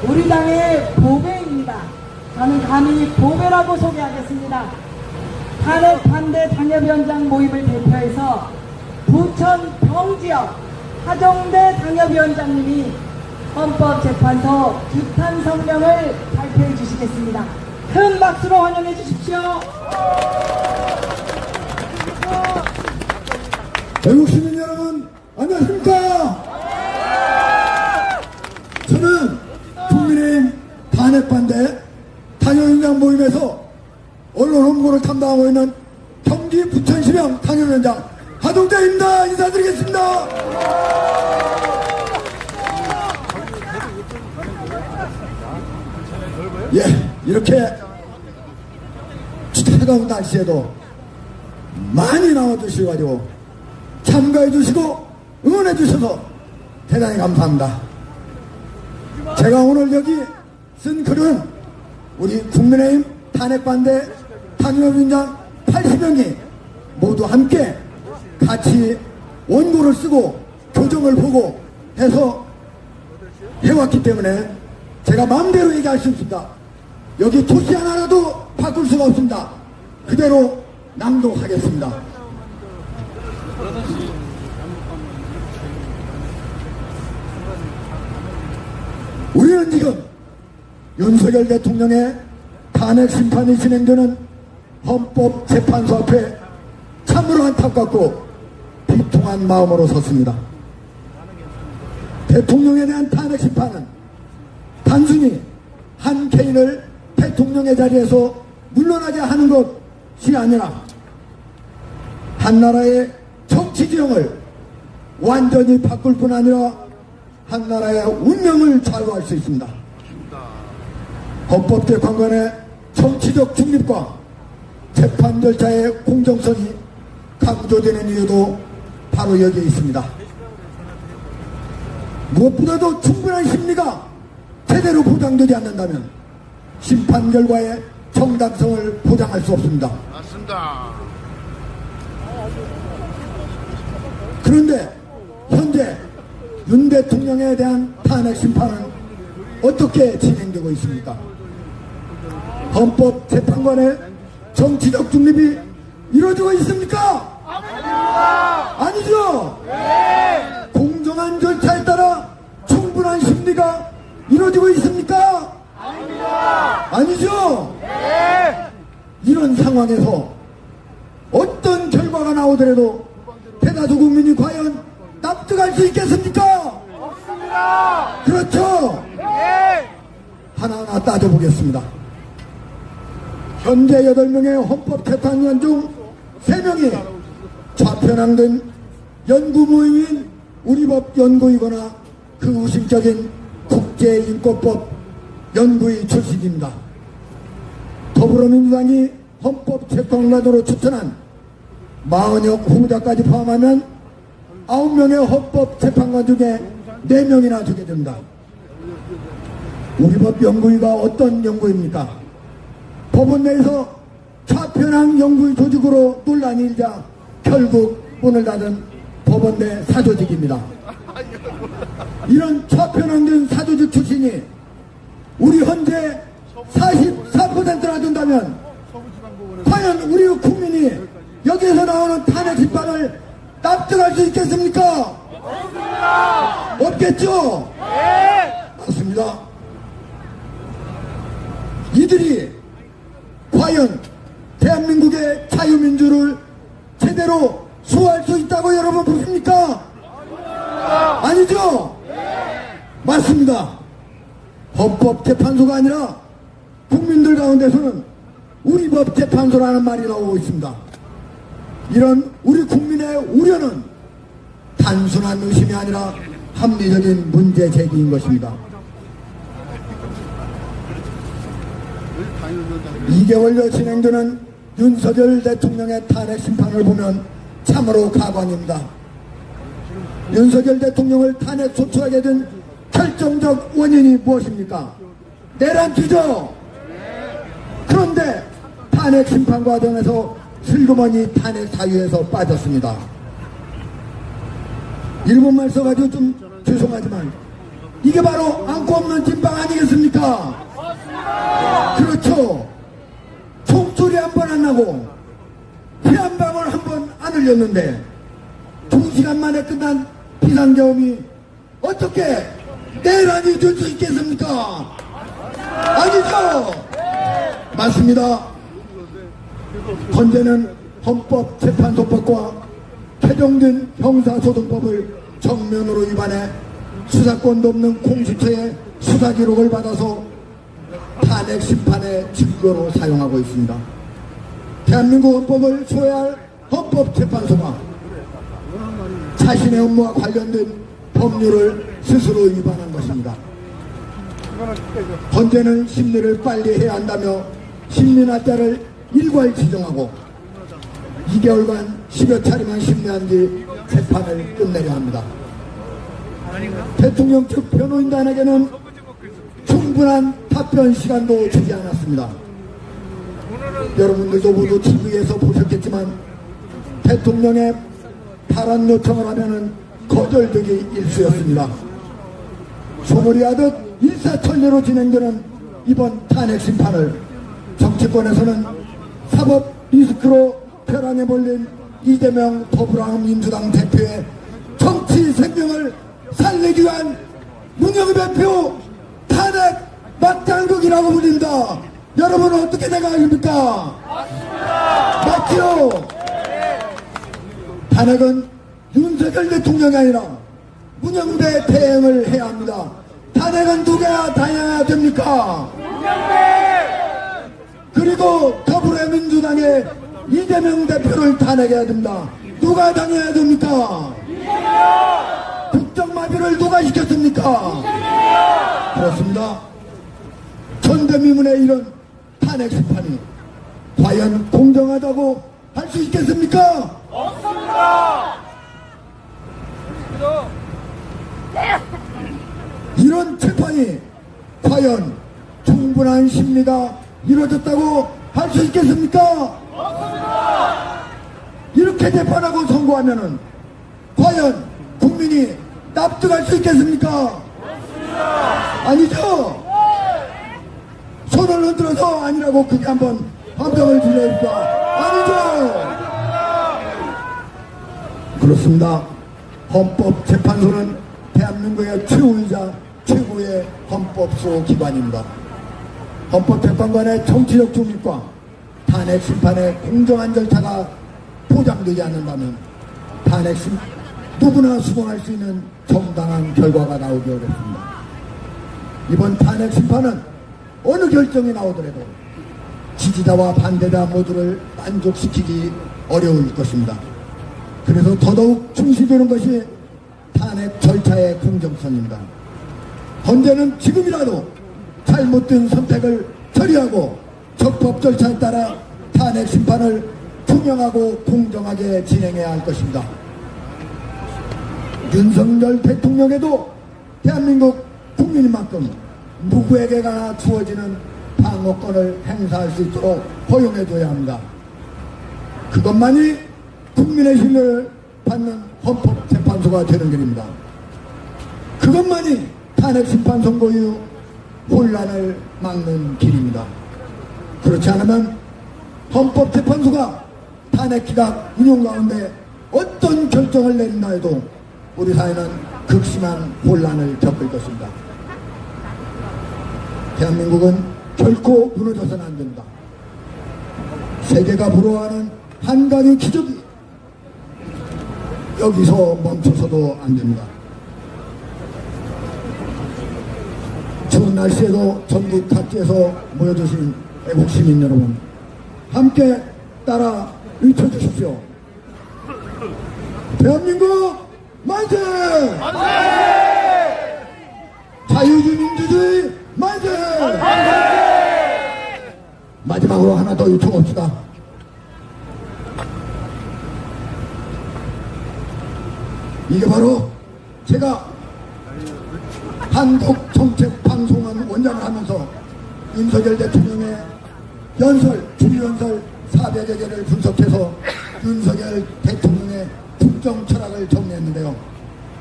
우리 당의 보배입니다. 저는 감히 보배라고 소개하겠습니다. 탄핵 반대 당협위원장 모임을 대표해서 부천 병지역 하정대 당협위원장님이 헌법재판소 규탄 성명을 발표해 주시겠습니다. 큰 박수로 환영해 주십시오. 대국 시민 여러분, 안녕하십니까? 저는 국민의힘 탄핵 반대 당협위원장 모임에서 언론 홍보를 담당하고 있는 경기 부천시청 당협위원장 하동자입니다. 인사드리겠습니다. 예, 이렇게 차가운 날씨에도 많이 나와주셔가지고 참가해주시고 응원해주셔서 대단히 감사합니다. 제가 오늘 여기 쓴 글은 우리 국민의힘 탄핵반대 당협위원장 80명이 모두 함께 같이 원고를 쓰고 교정을 보고 해서 해왔기 때문에 제가 마음대로 얘기할 수 없습니다. 여기 토시 하나라도 바꿀 수가 없습니다. 그대로 낭독하겠습니다. 우리는 지금 윤석열 대통령의 탄핵 심판이 진행되는 헌법재판소 앞에 참으로 안타깝고 비통한 마음으로 섰습니다. 대통령에 대한 탄핵 심판은 단순히 한 개인을 대통령의 자리에서 물러나게 하는 것이 아니라 한 나라의 정치 지형을 완전히 바꿀 뿐 아니라 한 나라의 운명을 좌우할 수 있습니다. 헌법재판관의 정치적 중립과 재판 절차의 공정성이 강조되는 이유도 바로 여기에 있습니다. 무엇보다도 충분한 심리가 제대로 보장되지 않는다면 심판 결과의 정당성을 보장할 수 없습니다. 맞습니다. 그런데 현재 윤 대통령에 대한 탄핵 심판은 어떻게 진행되고 있습니까? 헌법재판관의 정치적 중립이 이루어지고 있습니까? 아니죠? 네. 공정한 절차에 따라 충분한 심리가 이루어지고 있습니까? 아니죠? 네. 이런 상황에서 어떤 결과가 나오더라도 대다수 국민이 과연 납득할 수 있겠습니까? 없습니다. 그렇죠? 네. 하나하나 따져보겠습니다. 현재 8명의 헌법재판관 중 3명이 좌편향된 연구모임인 우리법 연구이거나 그 우심적인 국제인권법 연구위 출신입니다. 더불어민주당이 헌법재판관으로 추천한 마은혁 후보자까지 포함하면 9명의 헌법재판관 중에 4명이나 주게 됩니다. 우리법 연구위가 어떤 연구입니까? 법원 내에서 좌편향 연구위 조직으로 논란이 일자 결국 문을 닫은 법원 내 사조직입니다. 이런 좌편향된 사조직 출신이 우리 현재 44%나 된다면 과연 우리 국민이 여기에서 나오는 탄핵 심판을 납득할 수 있겠습니까? 없습니다. 없겠죠? 네. 맞습니다. 이들이 과연 대한민국의 자유민주를 제대로 수호할 수 있다고 여러분 보십니까? 아니죠? 맞습니다. 헌법재판소가 아니라 국민들 가운데서는 우리법재판소라는 말이 나오고 있습니다. 이런 우리 국민의 우려는 단순한 의심이 아니라 합리적인 문제 제기인 것입니다. 2개월여 진행되는 윤석열 대통령의 탄핵 심판을 보면 참으로 가관입니다. 윤석열 대통령을 탄핵 소추하게 된 결정적 원인이 무엇입니까? 내란주죠. 그런데 탄핵 심판 과정에서 슬그머니 탄핵 사유에서 빠졌습니다. 일본말 써가지고 좀 죄송하지만 이게 바로 안고 없는 찐빵 아니겠습니까? 그렇죠. 총소리 한 번 안 나고 피 한 방울 한 번 안 흘렸는데 2시간 만에 끝난 비상계엄이 어떻게 내란이 될 수 있겠습니까? 아니죠. 맞습니다. 헌재는 헌법재판소법과 개정된 형사소송법을 정면으로 위반해 수사권도 없는 공수처의 수사기록을 받아서 탄핵 심판의 증거로 사용하고 있습니다. 대한민국 헌법을 소외할 헌법재판소가 자신의 업무와 관련된 법률을 스스로 위반한 것입니다. 헌재는 심리를 빨리 해야 한다며 심리날짜를 일괄 지정하고 2개월간 10여 차례만 심리한 뒤 재판을 끝내려 합니다. 대통령 측 변호인단에게는 충분한 답변 시간도 주지 않았습니다. 여러분들도 모두 TV에서 보셨겠지만 대통령의 탈환 요청을 하면은 거절되기 일쑤였습니다. 소몰이 하듯 일사천리로 진행되는 이번 탄핵 심판을 정치권에서는 사법 리스크로 벼랑에 몰린 이재명 더불어민주당 대표의 정치 생명을 살리기 위한 문영대표 탄핵 막장극이라고 불린다. 여러분은 어떻게 생각하십니까? 맞지요? 탄핵은 윤석열 대통령이 아니라 문영대 대행을 해야 합니다. 탄핵은 누가 당해야 됩니까? 그리고 더불어민주당의 이재명 대표를 탄핵해야 됩니다. 누가 당해야 됩니까? 국정마비를 누가 시켰습니까? 그렇습니다. 전대미문의 이런 탄핵 심판이 과연 공정하다고 할 수 있겠습니까? 없습니다. 이런 재판이 과연 충분한 심리가 이루어졌다고 할 수 있겠습니까? 없습니다. 이렇게 재판하고 선고하면은 과연 국민이 납득할 수 있겠습니까? 없습니다. 아니죠? 손을 흔들어서 아니라고 크게 한번 판정을 드려야니까 아니죠? 그렇습니다. 헌법재판소는 대한민국의 최후이자 최고의 헌법소 기관입니다. 헌법재판관의 정치적 중립과 탄핵 심판의 공정한 절차가 보장되지 않는다면 탄핵 심판 누구나 수긍할 수 있는 정당한 결과가 나오기 어렵습니다. 이번 탄핵 심판은 어느 결정이 나오더라도 지지자와 반대자 모두를 만족시키기 어려울 것입니다. 그래서 더더욱 중시되는 것이 탄핵 절차의 공정성입니다. 헌재는 지금이라도 잘못된 선택을 처리하고 적법 절차에 따라 탄핵 심판을 투명하고 공정하게 진행해야 할 것입니다. 윤석열 대통령에도 대한민국 국민인 만큼 누구에게나 주어지는 방어권을 행사할 수 있도록 허용해줘야 합니다. 그것만이 국민의 신뢰를 받는 헌법재판소가 되는 길입니다. 그것만이 탄핵 심판 선고 이후 혼란을 막는 길입니다. 그렇지 않으면 헌법재판소가 탄핵 기각 운용 가운데 어떤 결정을 내린다 해도 우리 사회는 극심한 혼란을 겪을 것입니다. 대한민국은 결코 무너져서는 안 된다. 세계가 부러워하는 한강의 기적이 여기서 멈춰서도 안 됩니다. 추운 날씨에도 전국 각지에서 모여주신 애국시민 여러분, 함께 따라 외쳐주십시오. 대한민국 만세! 만세! 자유주의 민주주의 만세! 마지막으로 하나 더 요청합시다. 이게 바로 제가 한국정책방송원 원장을 하면서 윤석열 대통령의 주연설 400여 개를 분석해서 윤석열 대통령의 국정 철학을 정리했는데요.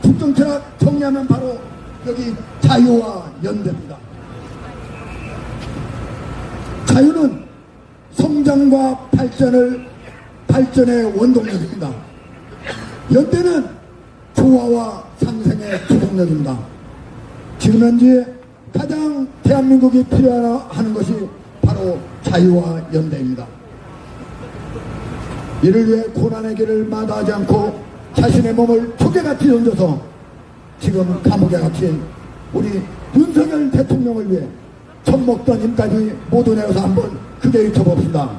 국정 철학 정리하면 바로 여기 자유와 연대입니다. 자유는 성장과 발전의 원동력입니다. 연대는 조화와 상생의 주동력입니다. 지금 현재 가장 대한민국이 필요하는 것이 바로 자유와 연대입니다. 이를 위해 고난의 길을 마다하지 않고 자신의 몸을 조개같이 던져서 지금 감옥에 갇힌 우리 윤석열 대통령을 위해 젖 먹던 힘까지 모두 내어서 한번 크게 외쳐봅시다.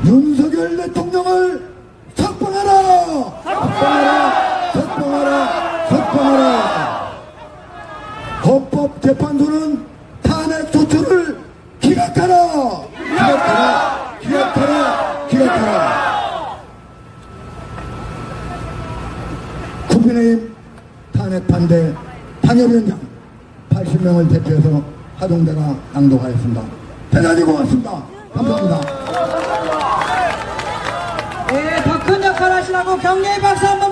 윤석열 대통령을 석방하라! 석방하라! 석방하라! 석방하라! 헌법재판소는 탄핵 조처를 기각하라! 기각하라! 기각하라! 기각하라! 국민의힘 탄핵 반대 당협위원장 80명을 대표해서 하동대가 낭독하였습니다. 대단히 고맙습니다. 감사합니다. 네, 더 큰 역할 하시라고 격려의 박수 한번